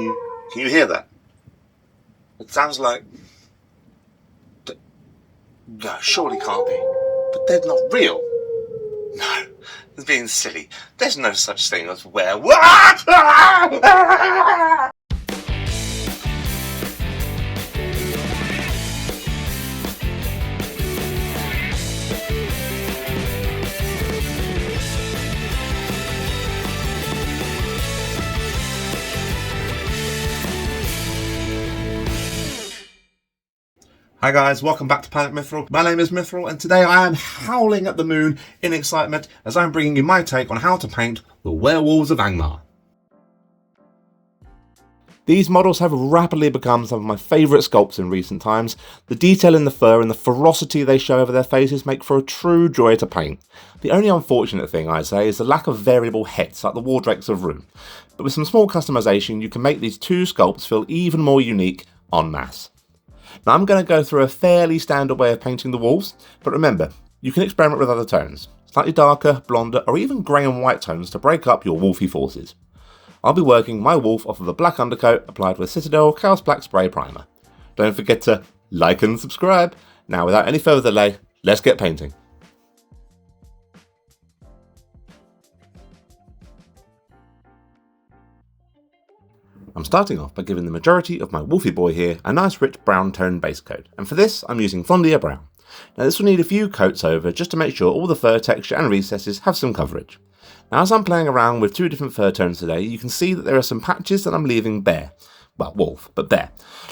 Can you hear that? It sounds like... No, surely can't be. But they're not real. No, it's being silly. There's no such thing as werewolves. Hi guys, welcome back to Planet Mithril. My name is Mithril and today I am howling at the moon in excitement as I'm bringing you my take on how to paint the Werewolves of Angmar. These models have rapidly become some of my favourite sculpts in recent times. The detail in the fur and the ferocity they show over their faces make for a true joy to paint. The only unfortunate thing I'd say is the lack of variable heads like the Wardrakes of Rune. But with some small customisation you can make these two sculpts feel even more unique en masse. Now I'm going to go through a fairly standard way of painting the wolves, but remember, you can experiment with other tones, slightly darker, blonder, or even grey and white tones to break up your wolfy forces. I'll be working my wolf off of a black undercoat applied with Citadel Chaos Black Spray Primer. Don't forget to like and subscribe. Now without any further delay, let's get painting. I'm starting off by giving the majority of my wolfy boy here a nice rich brown tone base coat, and for this I'm using Fondia Brown. Now this will need a few coats over just to make sure all the fur texture and recesses have some coverage. Now as I'm playing around with two different fur tones today, you can see that there are some patches that I'm leaving bare. Well, wolf, but bare.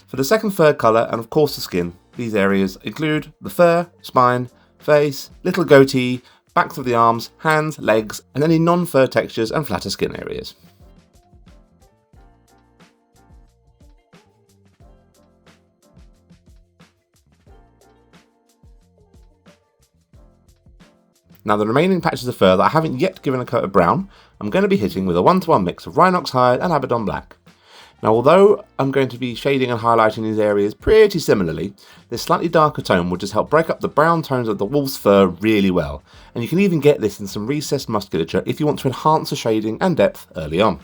For the second fur colour and of course the skin, these areas include the fur, spine, face, little goatee, backs of the arms, hands, legs, and any non-fur textures and flatter skin areas. Now the remaining patches of fur that I haven't yet given a coat of brown, I'm going to be hitting with a 1-to-1 mix of Rhinox hide and Abaddon black. Now although I'm going to be shading and highlighting these areas pretty similarly, this slightly darker tone will just help break up the brown tones of the wolf's fur really well, and you can even get this in some recessed musculature if you want to enhance the shading and depth early on.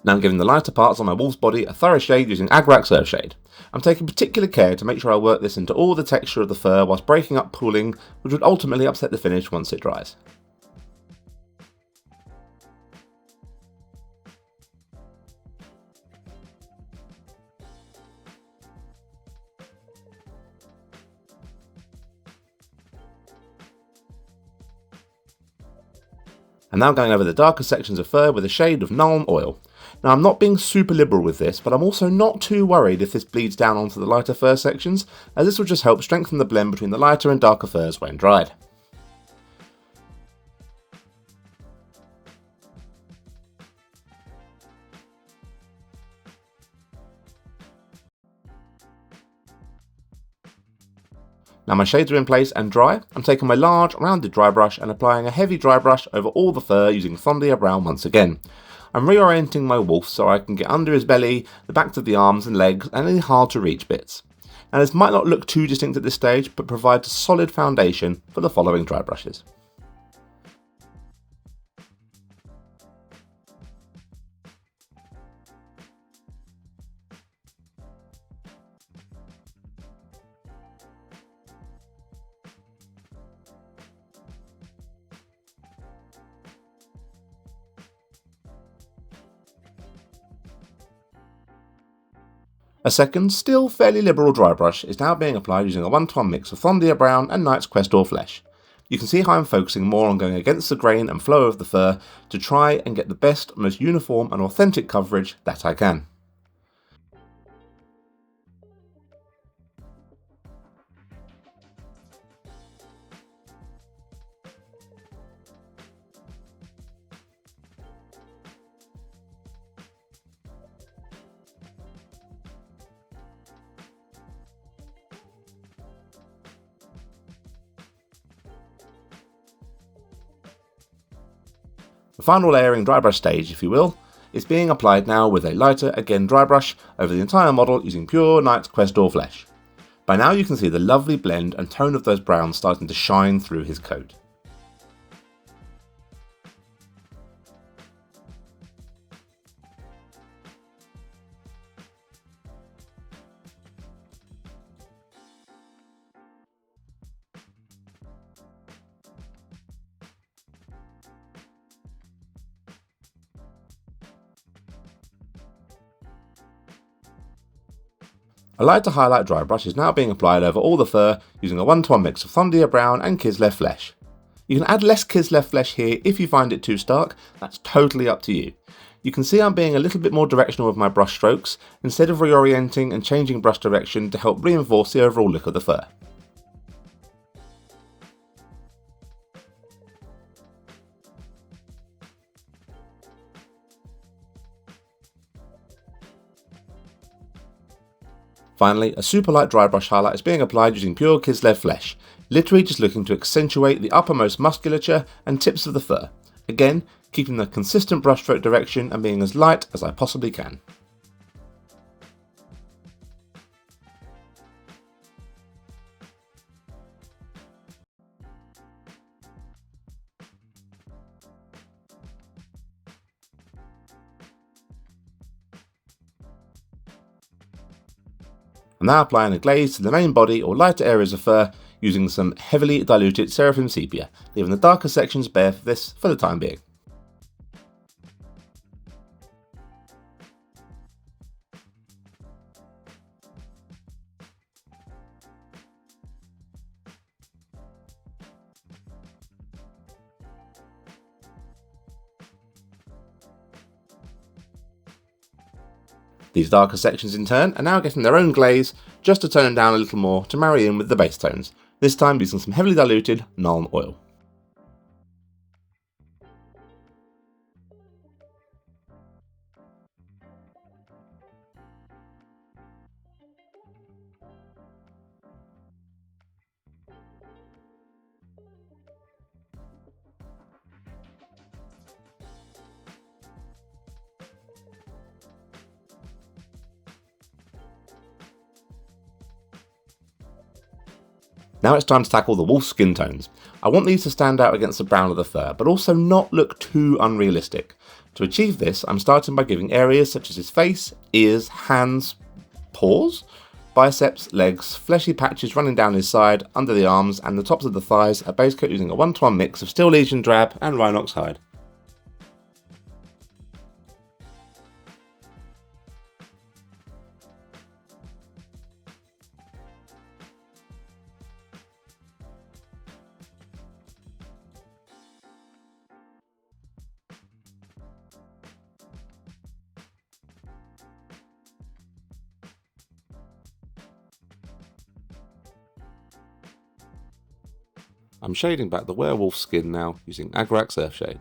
Now I'm giving the lighter parts on my wolf's body a thorough shade using Agrax Earthshade. I'm taking particular care to make sure I work this into all the texture of the fur whilst breaking up pooling, which would ultimately upset the finish once it dries. I'm now going over the darker sections of fur with a shade of Nuln Oil. Now I'm not being super liberal with this, but I'm also not too worried if this bleeds down onto the lighter fur sections, as this will just help strengthen the blend between the lighter and darker furs when dried. Now my shades are in place and dry. I'm taking my large rounded dry brush and applying a heavy dry brush over all the fur using Fondia Brown once again. I'm reorienting my wolf so I can get under his belly, the backs of the arms and legs and any hard to reach bits. Now this might not look too distinct at this stage, but provides a solid foundation for the following dry brushes. A second, still fairly liberal dry brush is now being applied using a 1-to-1 mix of Fondia Brown and Knight's Quest or Flesh. You can see how I'm focusing more on going against the grain and flow of the fur to try and get the best, most uniform and authentic coverage that I can. The final layering dry brush stage, if you will, It's being applied now with a lighter, again dry brush, over the entire model using pure Knight's Questor flesh. By now you can see the lovely blend and tone of those browns starting to shine through his coat. A lighter highlight dry brush is now being applied over all the fur using a 1-to-1 mix of Thondia brown and Kislev flesh. You can add less Kislev flesh here if you find it too stark, that's totally up to you. You can see I'm being a little bit more directional with my brush strokes, instead of reorienting and changing brush direction to help reinforce the overall look of the fur. Finally, a super light dry brush highlight is being applied using pure Kislev flesh, literally just looking to accentuate the uppermost musculature and tips of the fur. Again, keeping the consistent brushstroke direction and being as light as I possibly can. I'm now applying a glaze to the main body or lighter areas of fur using some heavily diluted Seraphim Sepia, leaving the darker sections bare for this for the time being. These darker sections in turn are now getting their own glaze, just to tone them down a little more to marry in with the base tones, this time using some heavily diluted Nuln oil. Now it's time to tackle the wolf skin tones. I want these to stand out against the brown of the fur, but also not look too unrealistic. To achieve this, I'm starting by giving areas such as his face, ears, hands, paws, biceps, legs, fleshy patches running down his side, under the arms, and the tops of the thighs a base coat using a 1-to-1 mix of Steel Legion drab and Rhinox hide. I'm shading back the werewolf skin now using Agrax Earthshade.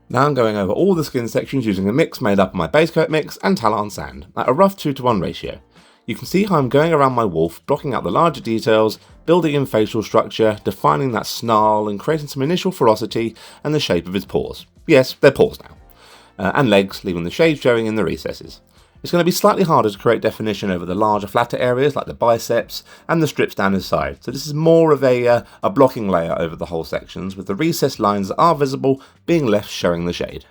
Now I'm going over all the skin sections using a mix made up of my base coat mix and Talon sand, at a rough 2-to-1 ratio. You can see how I'm going around my wolf, blocking out the larger details, building in facial structure, defining that snarl and creating some initial ferocity and the shape of his paws. Yes, they're paws now. And legs, leaving the shade showing in the recesses. It's going to be slightly harder to create definition over the larger, flatter areas like the biceps and the strips down his side, so this is more of a blocking layer over the whole sections, with the recessed lines that are visible being left showing the shade.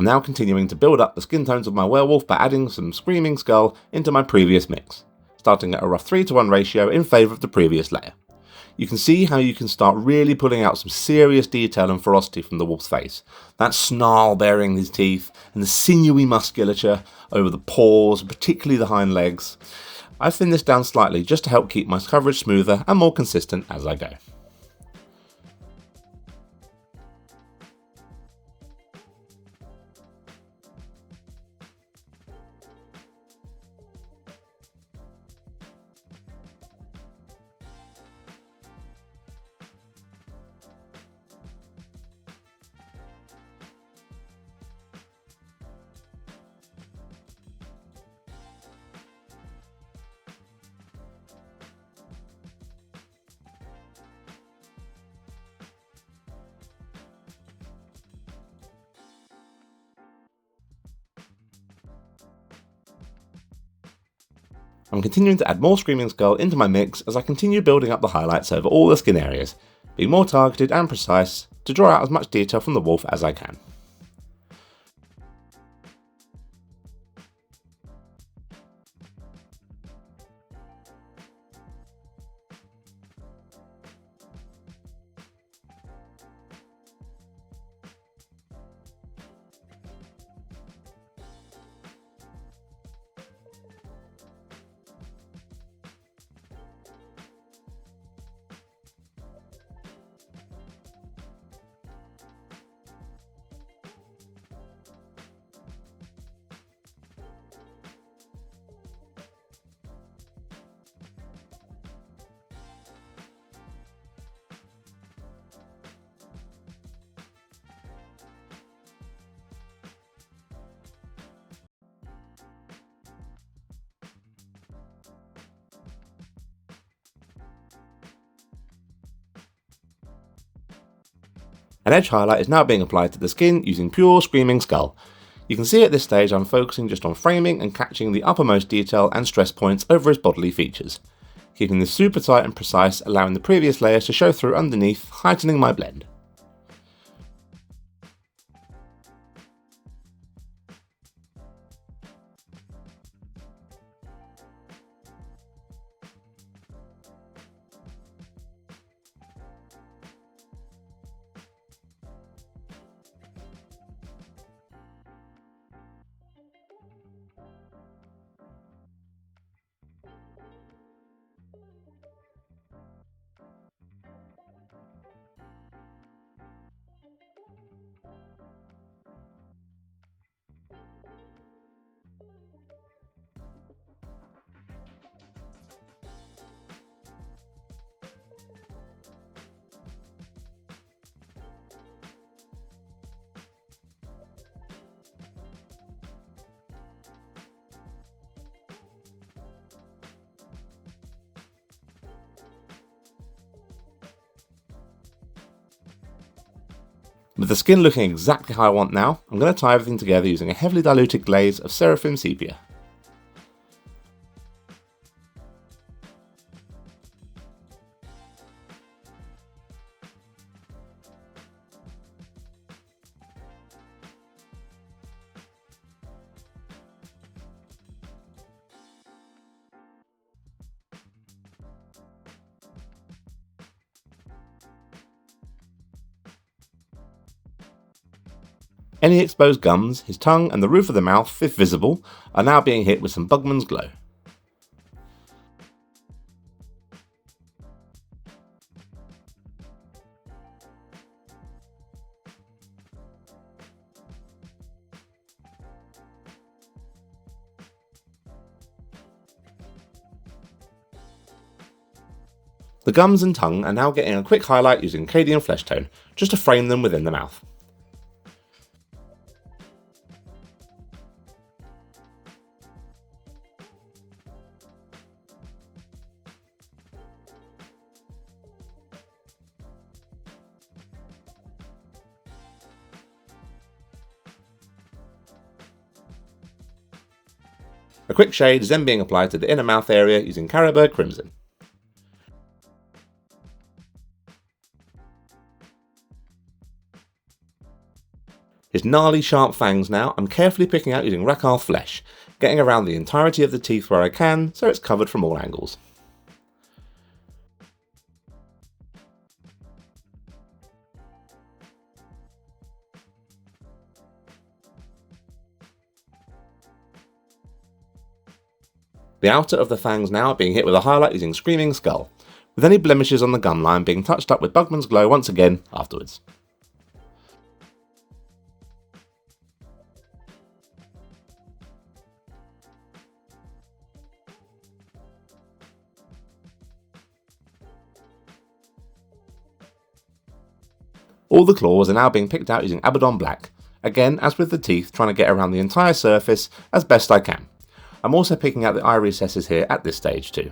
I'm now continuing to build up the skin tones of my werewolf by adding some Screaming Skull into my previous mix, starting at a rough 3:1 ratio in favour of the previous layer. You can see how you can start really pulling out some serious detail and ferocity from the wolf's face. That snarl bearing his teeth, and the sinewy musculature over the paws, particularly the hind legs. I've thinned this down slightly just to help keep my coverage smoother and more consistent as I go. I'm continuing to add more Screaming Skull into my mix as I continue building up the highlights over all the skin areas, being more targeted and precise to draw out as much detail from the wolf as I can. An edge highlight is now being applied to the skin using pure Screaming Skull. You can see at this stage I'm focusing just on framing and catching the uppermost detail and stress points over his bodily features, keeping this super tight and precise, allowing the previous layers to show through underneath, heightening my blend. With the skin looking exactly how I want now, I'm going to tie everything together using a heavily diluted glaze of Seraphim Sepia. Any exposed gums, his tongue and the roof of the mouth, if visible, are now being hit with some Bugman's Glow. The gums and tongue are now getting a quick highlight using Cadian Flesh Tone, just to frame them within the mouth. A quick shade is then being applied to the inner mouth area using Carroburg Crimson. His gnarly sharp fangs now I'm carefully picking out using Rakarth flesh, getting around the entirety of the teeth where I can so it's covered from all angles. The outer of the fangs now being hit with a highlight using Screaming Skull, with any blemishes on the gum line being touched up with Bugman's Glow once again afterwards. All the claws are now being picked out using Abaddon Black, again as with the teeth trying to get around the entire surface as best I can. I'm also picking out the eye recesses here at this stage too.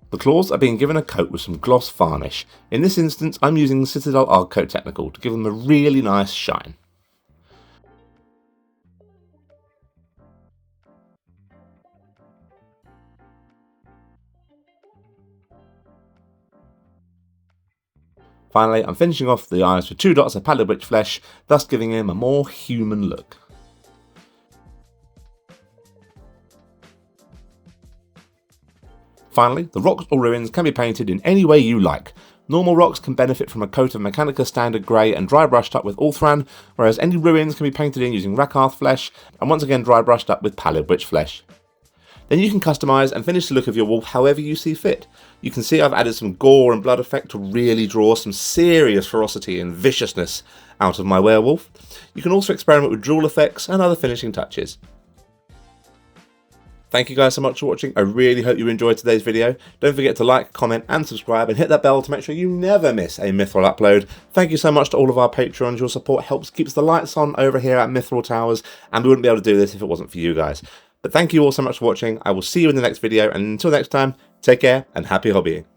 The claws are being given a coat with some gloss varnish. In this instance I'm using Citadel Argcoat Technical to give them a really nice shine. Finally, I'm finishing off the eyes with 2 dots of Pallid Witch flesh, thus giving him a more human look. Finally, the rocks or ruins can be painted in any way you like. Normal rocks can benefit from a coat of Mechanica Standard Grey and dry brushed up with Ulthran, whereas any ruins can be painted in using Rakarth flesh and once again dry brushed up with Pallid Witch flesh. Then you can customise and finish the look of your wolf however you see fit. You can see I've added some gore and blood effect to really draw some serious ferocity and viciousness out of my werewolf. You can also experiment with jewel effects and other finishing touches. Thank you guys so much for watching. I really hope you enjoyed today's video. Don't forget to like, comment and subscribe and hit that bell to make sure you never miss a Mithril upload. Thank you so much to all of our Patreons. Your support keeps the lights on over here at Mithril Towers, and we wouldn't be able to do this if it wasn't for you guys. But thank you all so much for watching. I will see you in the next video, and until next time, take care and happy hobbying.